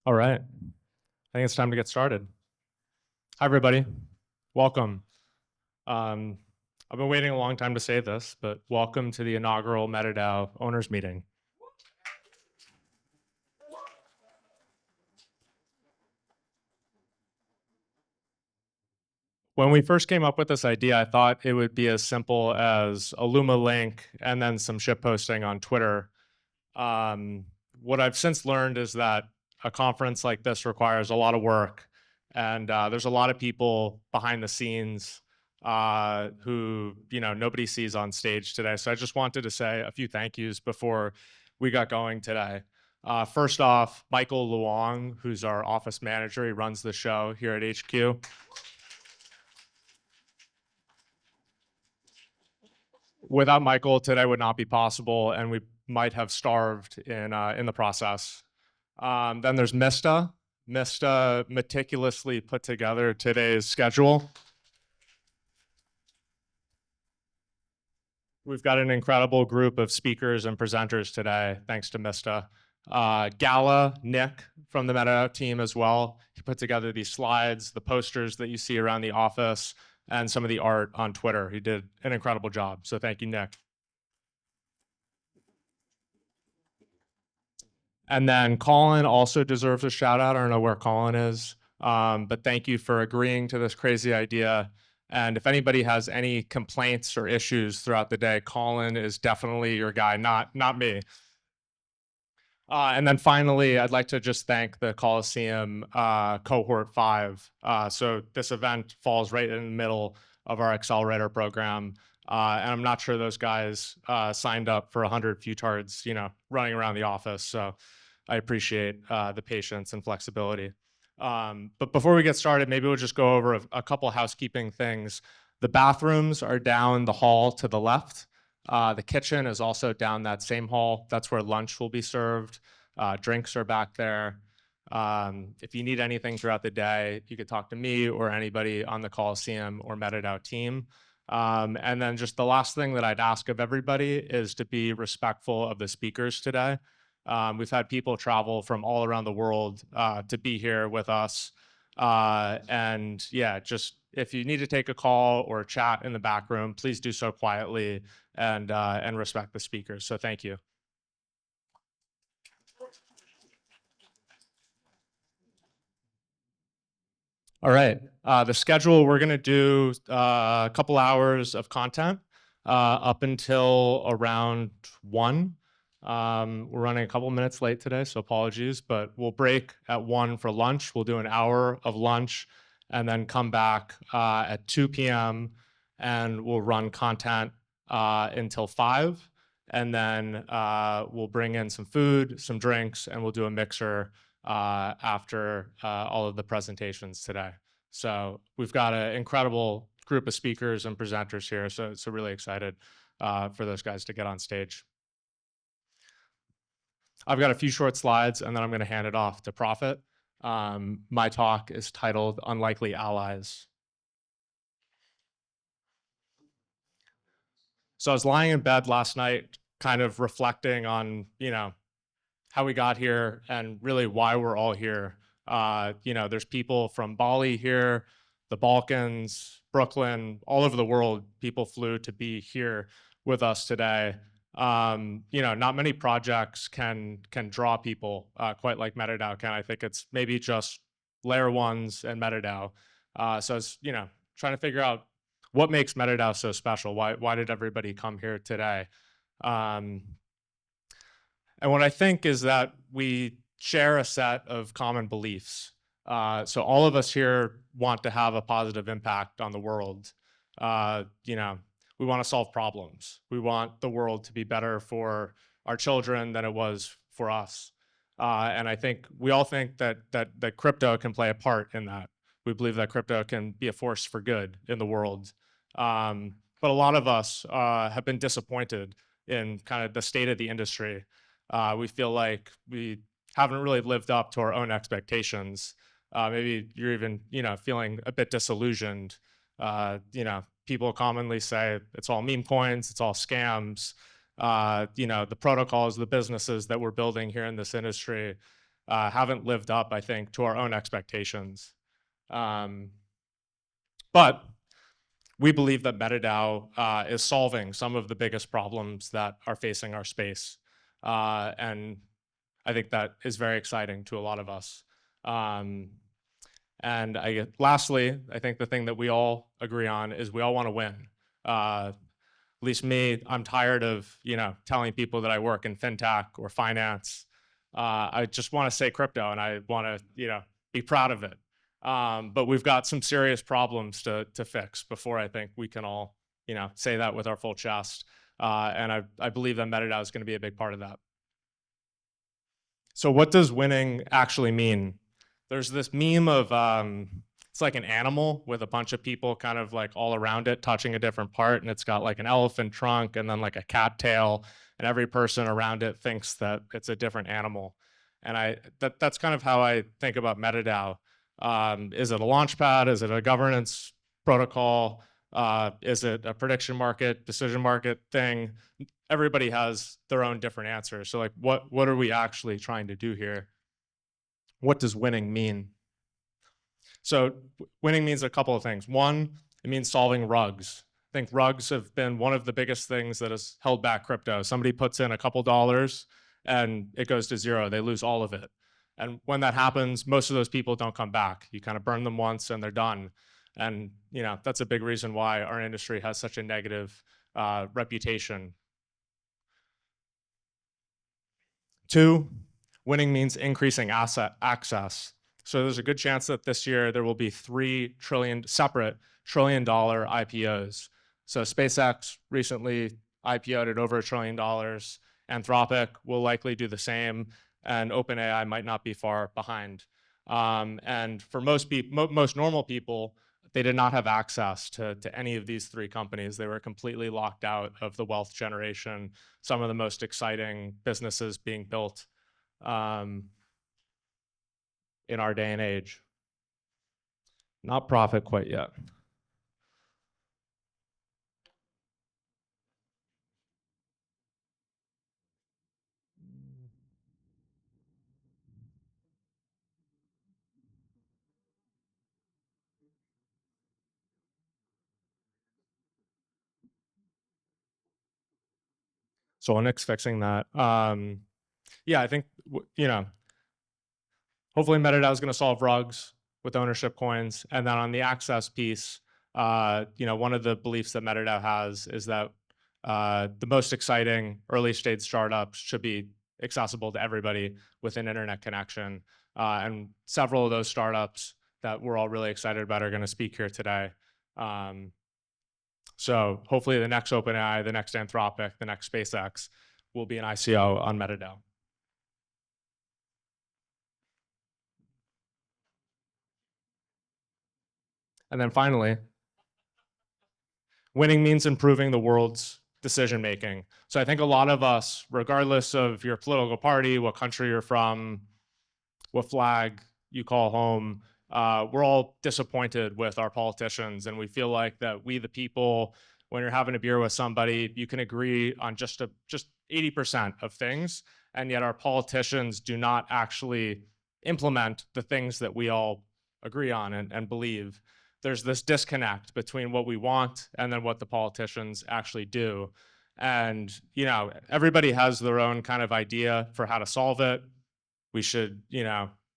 All right, I think it's time to get started. Hi, everybody. Welcome. Um, I've been waiting a long time to say this, but welcome to the inaugural MetaDAO Owners Meeting. When we first came up with this idea, I thought it would be as simple as a Luma link and then some shitposting on Twitter. What I've since learned is that a conference like this requires a lot of work, and there's a lot of people behind the scenes who nobody sees on stage today. So I just wanted to say a few thank yous before we got going today. First off, Michael Luong, who's our office manager, he runs the show here at HQ. Without Michael, today would not be possible, and we might have starved in the process. Then there's Mista. Mista meticulously put together today's schedule. We've got an incredible group of speakers and presenters today, thanks to Mista. Gala, Nick from the MetaDAO team as well. He put together these slides, the posters that you see around the office, and some of the art on Twitter. He did an incredible job, so thank you, Nick. And then Colin also deserves a shout out. I don't know where Colin is, but thank you for agreeing to this crazy idea. And if anybody has any complaints or issues throughout the day, Colin is definitely your guy, not me. And then finally, I'd like to just thank the Colosseum Cohort 5. So this event falls right in the middle of our accelerator program. And I'm not sure those guys signed up for 100 futards, running around the office. So I appreciate the patience and flexibility. But before we get started, maybe we'll just go over a couple housekeeping things. The bathrooms are down the hall to the left. The kitchen is also down that same hall. That's where lunch will be served. Drinks are back there. If you need anything throughout the day, you could talk to me or anybody on the Colosseum or MetaDAO team. And then just the last thing that I'd ask of everybody is to be respectful of the speakers today. We've had people travel from all around the world to be here with us. And yeah, just if you need to take a call or chat in the back room, please do so quietly and respect the speakers. So thank you. All right, the schedule, we're gonna do a couple hours of content up until around 1. We're running a couple minutes late today, so apologies, but we'll break at 1 for lunch. We'll do an hour of lunch and then come back at 2 p.m. and we'll run content until 5. And then we'll bring in some food, some drinks, and we'll do a mixer after all of the presentations today. So we've got an incredible group of speakers and presenters here, so really excited for those guys to get on stage. I've got a few short slides, and then I'm going to hand it off to Prophet. My talk is titled Unlikely Allies. So I was lying in bed last night, kind of reflecting on, how we got here and really why we're all here. There's people from Bali here, the Balkans, Brooklyn, all over the world. People flew to be here with us today. Not many projects can draw people quite like MetaDAO can. I think it's maybe just layer ones and MetaDAO. So it's trying to figure out what makes MetaDAO so special. Why did everybody come here today? And what I think is that we share a set of common beliefs. So all of us here want to have a positive impact on the world. We want to solve problems. We want the world to be better for our children than it was for us. And I think we all think that crypto can play a part in that. We believe that crypto can be a force for good in the world. But a lot of us have been disappointed in kind of the state of the industry. We feel like we haven't really lived up to our own expectations. Maybe you're even, feeling a bit disillusioned. People commonly say it's all meme coins, it's all scams. The protocols, the businesses that we're building here in this industry, haven't lived up, I think, to our own expectations. But we believe that MetaDAO is solving some of the biggest problems that are facing our space. And I think that is very exciting to a lot of us. And lastly, I think the thing that we all agree on is we all want to win. At least me, I'm tired of telling people that I work in fintech or finance. I just want to say crypto, and I want to be proud of it. But we've got some serious problems to fix before I think we can all say that with our full chest. And I believe that MetaDAO is going to be a big part of that. So what does winning actually mean? There's this meme of it's like an animal with a bunch of people kind of like all around it touching a different part, and it's got like an elephant trunk and then like a cat tail, and every person around it thinks that it's a different animal. And that's kind of how I think about MetaDAO. Is it a launchpad? Is it a governance protocol? Is it a prediction market, decision market thing? Everybody has their own different answers. So like, what are we actually trying to do here? What does winning mean? So winning means a couple of things. One, it means solving rugs. I think rugs have been one of the biggest things that has held back crypto. Somebody puts in a couple dollars and it goes to zero. They lose all of it. And when that happens, most of those people don't come back. You kind of burn them once and they're done. And that's a big reason why our industry has such a negative reputation. Two, winning means increasing asset access. So there's a good chance that this year there will be 3 separate trillion-dollar IPOs. So SpaceX recently IPO'd at over $1 trillion. Anthropic will likely do the same, and OpenAI might not be far behind. And for most normal people, they did not have access to any of these 3 companies. They were completely locked out of the wealth generation, some of the most exciting businesses being built in our day and age. Not profit quite yet. So Nick's fixing that. Yeah, I think, hopefully MetaDAO is going to solve rugs with ownership coins. And then on the access piece, one of the beliefs that MetaDAO has is that the most exciting early stage startups should be accessible to everybody with an internet connection. And several of those startups that we're all really excited about are going to speak here today. So hopefully the next OpenAI, the next Anthropic, the next SpaceX will be an ICO on MetaDAO. And then finally, winning means improving the world's decision making. So I think a lot of us, regardless of your political party, what country you're from, what flag you call home, we're all disappointed with our politicians, and we feel like that we, the people, when you're having a beer with somebody, you can agree on just 80% of things, and yet our politicians do not actually implement the things that we all agree on and believe. There's this disconnect between what we want and then what the politicians actually do. And everybody has their own kind of idea for how to solve it. We should,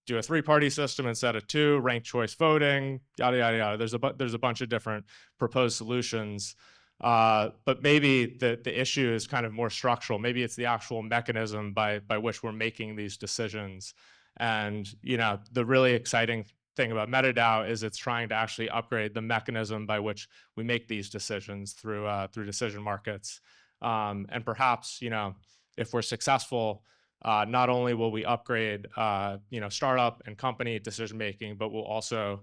do a 3-party system instead of 2, ranked choice voting, yada, yada, yada. There's a bunch of different proposed solutions. But maybe the issue is kind of more structural. Maybe it's the actual mechanism by which we're making these decisions. And the really exciting thing about MetaDAO is it's trying to actually upgrade the mechanism by which we make these decisions through decision markets. And perhaps if we're successful, not only will we upgrade startup and company decision making, but we'll also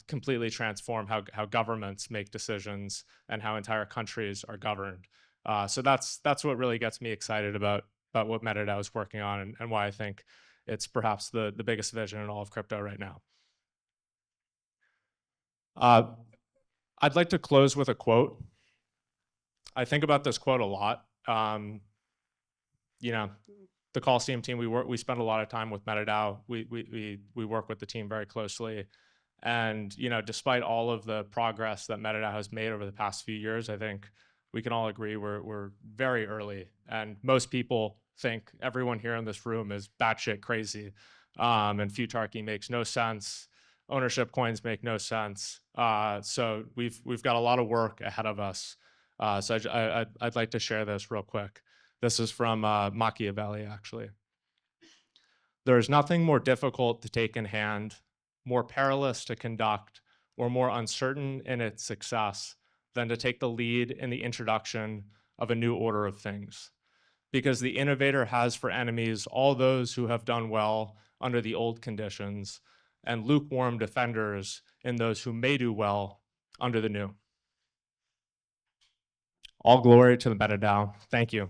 completely transform how governments make decisions and how entire countries are governed. So that's what really gets me excited about what MetaDAO is working on, and why I think it's perhaps the biggest vision in all of crypto right now. I'd like to close with a quote. I think about this quote a lot. the Colosseum team, we spend a lot of time with MetaDAO. We work with the team very closely. And despite all of the progress that MetaDAO has made over the past few years, I think we can all agree we're very early. And most people think everyone here in this room is batshit crazy. And futarchy makes no sense. Ownership coins make no sense. So we've got a lot of work ahead of us. So I'd like to share this real quick. This is from Machiavelli, actually. There is nothing more difficult to take in hand, more perilous to conduct, or more uncertain in its success than to take the lead in the introduction of a new order of things. Because the innovator has for enemies all those who have done well under the old conditions, and lukewarm defenders in those who may do well under the new. All glory to the MetaDAO. Thank you.